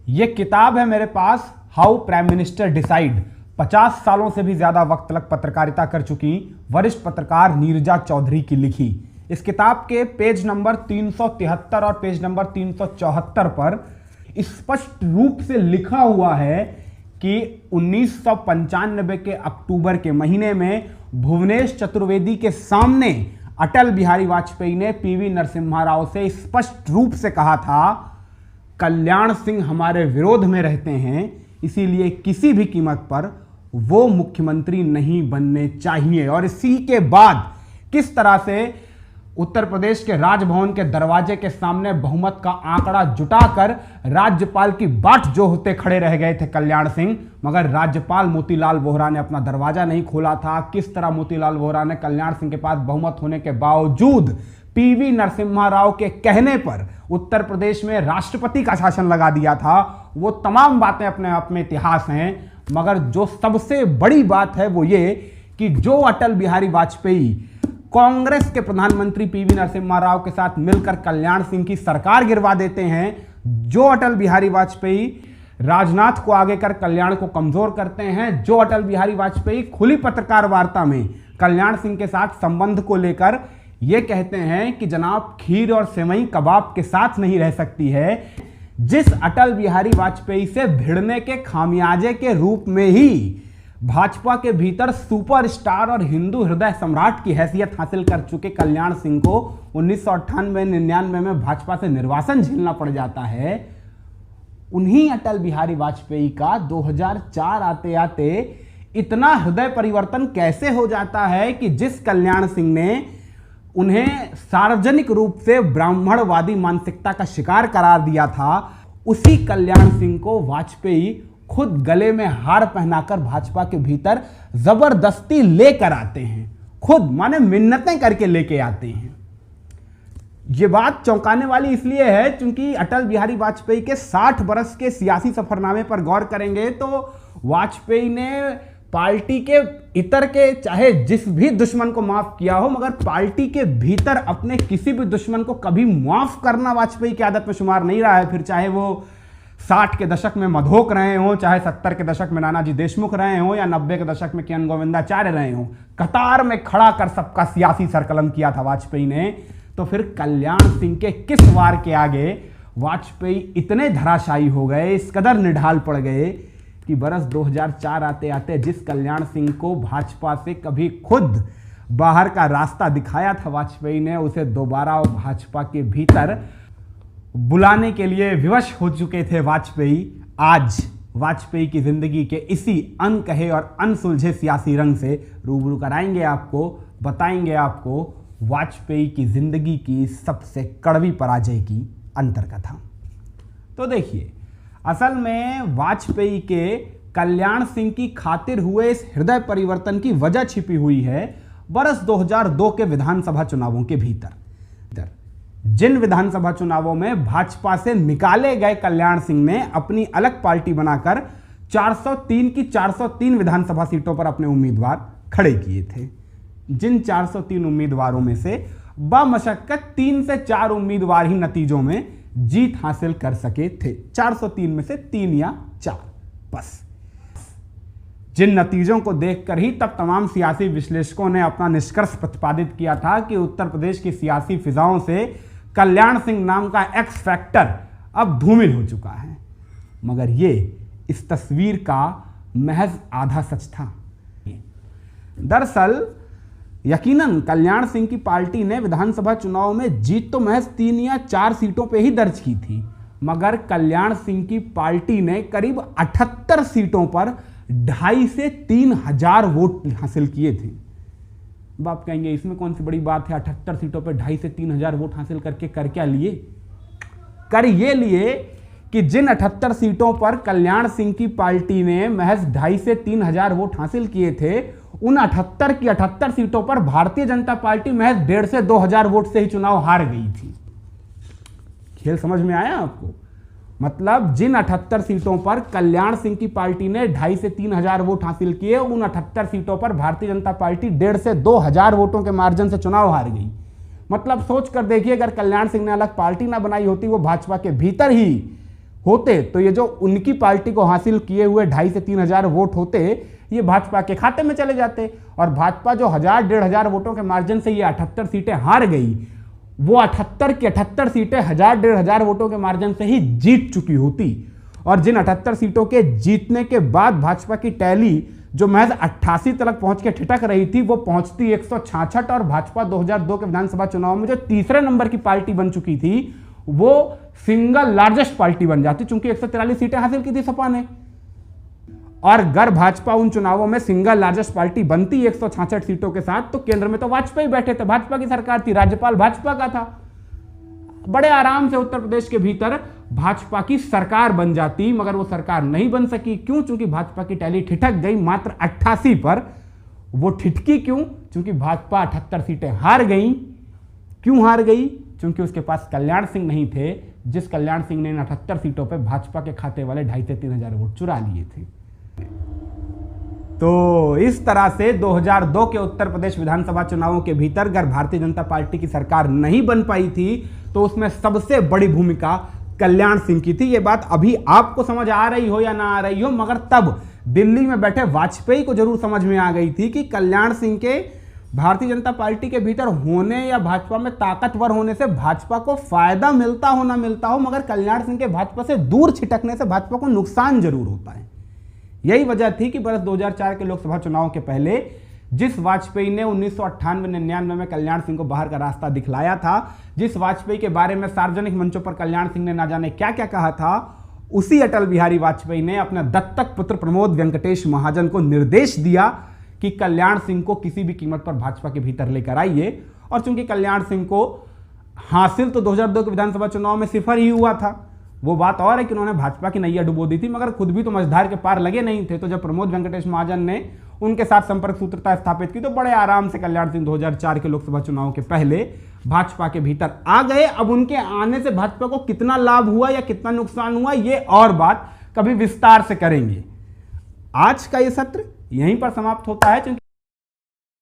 ये किताब है मेरे पास, हाउ प्राइम मिनिस्टर डिसाइड। 50 सालों से भी ज्यादा वक्त तक पत्रकारिता कर चुकी वरिष्ठ पत्रकार नीरजा चौधरी की लिखी। इस किताब के पेज नंबर 373 और पेज नंबर 374 पर स्पष्ट रूप से लिखा हुआ है कि 1995 के अक्टूबर के महीने में भुवनेश चतुर्वेदी के सामने अटल बिहारी वाजपेयी ने पीवी नरसिम्हा राव से स्पष्ट रूप से कहा था, कल्याण सिंह हमारे विरोध में रहते हैं, इसीलिए किसी भी कीमत पर वो मुख्यमंत्री नहीं बनने चाहिए। और इसी के बाद किस तरह से उत्तर प्रदेश के राजभवन के दरवाजे के सामने बहुमत का आंकड़ा जुटाकर राज्यपाल की बाट जो होते खड़े रह गए थे कल्याण सिंह, मगर राज्यपाल मोतीलाल वोहरा ने अपना दरवाजा नहीं खोला था। किस तरह मोतीलाल वोहरा ने कल्याण सिंह के पास बहुमत होने के बावजूद पीवी नरसिम्हा राव के कहने पर उत्तर प्रदेश में राष्ट्रपति का शासन लगा दिया था। वो तमाम बातें अपने आप में इतिहास हैं, मगर जो सबसे बड़ी बात है वो ये कि जो अटल बिहारी वाजपेयी कांग्रेस के प्रधानमंत्री पीवी नरसिम्हा राव के साथ मिलकर कल्याण सिंह की सरकार गिरवा देते हैं, जो अटल बिहारी वाजपेयी राजनाथ को आगे कर कल्याण को कमजोर करते हैं, जो अटल बिहारी वाजपेयी खुली पत्रकार वार्ता में कल्याण सिंह के साथ संबंध को लेकर यह कहते हैं कि जनाब खीर और सेवई कबाब के साथ नहीं रह सकती है, जिस अटल बिहारी वाजपेयी से भिड़ने के खामियाजे के रूप में ही भाजपा के भीतर सुपरस्टार और हिंदू हृदय सम्राट की हैसियत हासिल कर चुके कल्याण सिंह को 1998-99 में भाजपा से निर्वासन झेलना पड़ जाता है, उन्हीं अटल बिहारी वाजपेयी का 2004 आते आते इतना हृदय परिवर्तन कैसे हो जाता है कि जिस कल्याण सिंह ने उन्हें सार्वजनिक रूप से ब्राह्मणवादी मानसिकता का शिकार करार दिया था, उसी कल्याण सिंह को वाजपेयी खुद गले में हार पहनाकर भाजपा के भीतर जबरदस्ती लेकर आते हैं, खुद माने मिन्नतें करके लेके आते हैं। यह बात चौंकाने वाली इसलिए है क्योंकि अटल बिहारी वाजपेयी के 60 बरस के सियासी सफरनामे पर गौर करेंगे तो वाजपेयी ने पार्टी के इतर के चाहे जिस भी दुश्मन को माफ किया हो, मगर पार्टी के भीतर अपने किसी भी दुश्मन को कभी माफ करना वाजपेयी की आदत में शुमार नहीं रहा है। फिर चाहे वो 60 के दशक में मधोक रहे हों, चाहे 70 के दशक में नानाजी देशमुख रहे हों, या 90 के दशक में किरण गोविंदाचार्य रहे हों, कतार में खड़ा कर सबका सियासी सरकलम किया था वाजपेयी ने। तो फिर कल्याण सिंह के किस वार के आगे वाजपेयी इतने धराशायी हो गए, इस कदर निढाल पड़ गए कि बरस 2004 आते आते जिस कल्याण सिंह को भाजपा से कभी खुद बाहर का रास्ता दिखाया था वाजपेयी ने, उसे दोबारा भाजपा के भीतर बुलाने के लिए विवश हो चुके थे वाजपेयी। आज वाजपेयी की जिंदगी के इसी अनकहे और अनसुलझे सियासी रंग से रूबरू कराएंगे आपको, बताएंगे आपको वाजपेयी की जिंदगी की सबसे कड़वी पराजय की अंतर्कथा। तो देखिए, असल में वाजपेयी के कल्याण सिंह की खातिर हुए इस हृदय परिवर्तन की वजह छिपी हुई है बरस 2002 के विधानसभा चुनावों के भीतर। जिन विधानसभा चुनावों में भाजपा से निकाले गए कल्याण सिंह ने अपनी अलग पार्टी बनाकर 403 की 403 विधानसभा सीटों पर अपने उम्मीदवार खड़े किए थे। जिन 403 उम्मीदवारों में से बमशक्कत 3 से 4 उम्मीदवार ही नतीजों में जीत हासिल कर सके थे। 403 में से 3 या 4 बस। जिन नतीजों को देखकर ही तब तमाम सियासी विश्लेषकों ने अपना निष्कर्ष प्रतिपादित किया था कि उत्तर प्रदेश की सियासी फिजाओं से कल्याण सिंह नाम का एक्स फैक्टर अब धूमिल हो चुका है, मगर ये इस तस्वीर का महज आधा सच था। दरअसल यकीनन कल्याण सिंह की पार्टी ने विधानसभा चुनाव में जीत तो महज 3 या 4 सीटों पे ही दर्ज की थी, मगर कल्याण सिंह की पार्टी ने करीब 78 सीटों पर 2,500 से 3,000 वोट हासिल किए थे। अब आप कहेंगे इसमें कौन सी बड़ी बात है, 78 सीटों पर 2,500 से 3,000 वोट हासिल करके कर क्या लिए? कर ये लिए कि जिन 78 सीटों पर कल्याण सिंह की पार्टी ने महज 2,500 से 3,000 वोट हासिल किए थे, उन 78 की 78 सीटों पर भारतीय जनता पार्टी महज 1,500 से 2,000 वोट से ही चुनाव हार गई थी। खेल समझ में आया आपको? मतलब जिन 78 सीटों पर कल्याण सिंह की पार्टी ने 2,500 से 3,000 वोट हासिल किए, उन 78 सीटों पर भारतीय जनता पार्टी 1,500 से 2,000 वोटों के मार्जिन से चुनाव हार गई। मतलब सोच कर देखिए, अगर कल्याण सिंह ने अलग पार्टी ना बनाई होती, वो भाजपा के भीतर ही होते तो ये जो उनकी पार्टी को हासिल किए हुए 2,500 से 3,000 वोट होते, ये भाजपा के खाते में चले जाते। और भाजपा जो 1,000-1,500 वोटों के मार्जिन से ये 78 सीटें हार गई, वो 78 की 78 सीटें 1,000-1,500 वोटों के मार्जिन से ही जीत चुकी होती। और जिन 78 सीटों के जीतने के बाद भाजपा की टैली जो महज 88 तक पहुंच के ठिठक रही थी, वो पहुंचती 166। और भाजपा 2002 के विधानसभा चुनाव में जो तीसरे नंबर की पार्टी बन चुकी थी, वो सिंगल लार्जेस्ट पार्टी बन जाती, चूंकि 143 सीटें हासिल की थी सपा ने। और अगर भाजपा उन चुनावों में सिंगल लार्जेस्ट पार्टी बनती 166 सीटों के साथ, तो केंद्र में तो वाजपेयी बैठे थे, भाजपा की सरकार थी, राज्यपाल भाजपा का था, बड़े आराम से उत्तर प्रदेश के भीतर भाजपा की सरकार बन जाती। मगर वो सरकार नहीं बन सकी। क्यों? चूंकि भाजपा की टैली ठिठक गई मात्र 88 पर। वो ठिठकी क्यों? क्योंकि भाजपा 78 सीटें हार गई। क्यों हार गई? क्योंकि उसके पास कल्याण सिंह नहीं थे, जिस कल्याण सिंह ने इन 78 सीटों पर भाजपा के खाते वाले 2,500 से 3,000 वोट चुरा लिए थे। तो इस तरह से 2002 के उत्तर प्रदेश विधानसभा चुनावों के भीतर अगर भारतीय जनता पार्टी की सरकार नहीं बन पाई थी, तो उसमें सबसे बड़ी भूमिका कल्याण सिंह की थी। ये बात अभी आपको समझ आ रही हो या ना आ रही हो, मगर तब दिल्ली में बैठे वाजपेयी को जरूर समझ में आ गई थी कि कल्याण सिंह के भारतीय जनता पार्टी के भीतर होने या भाजपा में ताकतवर होने से भाजपा को फायदा मिलता हो ना मिलता हो, मगर कल्याण सिंह के भाजपा से दूर छिटकने से भाजपा को नुकसान जरूर होता है। यही वजह थी कि वर्ष 2004 के लोकसभा चुनाव के पहले जिस वाजपेयी ने 1998-99 में कल्याण सिंह को बाहर का रास्ता दिखलाया था, जिस वाजपेयी के बारे में सार्वजनिक मंचों पर कल्याण सिंह ने ना जाने क्या क्या कहा था, उसी अटल बिहारी वाजपेयी ने अपने दत्तक पुत्र प्रमोद वेंकटेश महाजन को निर्देश दिया कि कल्याण सिंह को किसी भी कीमत पर भाजपा के भीतर लेकर आइए। और चूंकि कल्याण सिंह को हासिल तो 2002 के विधानसभा चुनाव में सिफर ही हुआ था, वो बात और है कि उन्होंने भाजपा की नैया डुबो दी थी, मगर खुद भी तो मझधार के पार लगे नहीं थे। तो जब प्रमोद वेंकटेश महाजन ने उनके साथ संपर्क सूत्रता स्थापित की, तो बड़े आराम से कल्याण सिंह 2004 के लोकसभा चुनाव के पहले भाजपा के भीतर आ गए। अब उनके आने से भाजपा को कितना लाभ हुआ या कितना नुकसान हुआ, ये और बात कभी विस्तार से करेंगे। आज का ये सत्र यहीं पर समाप्त होता है।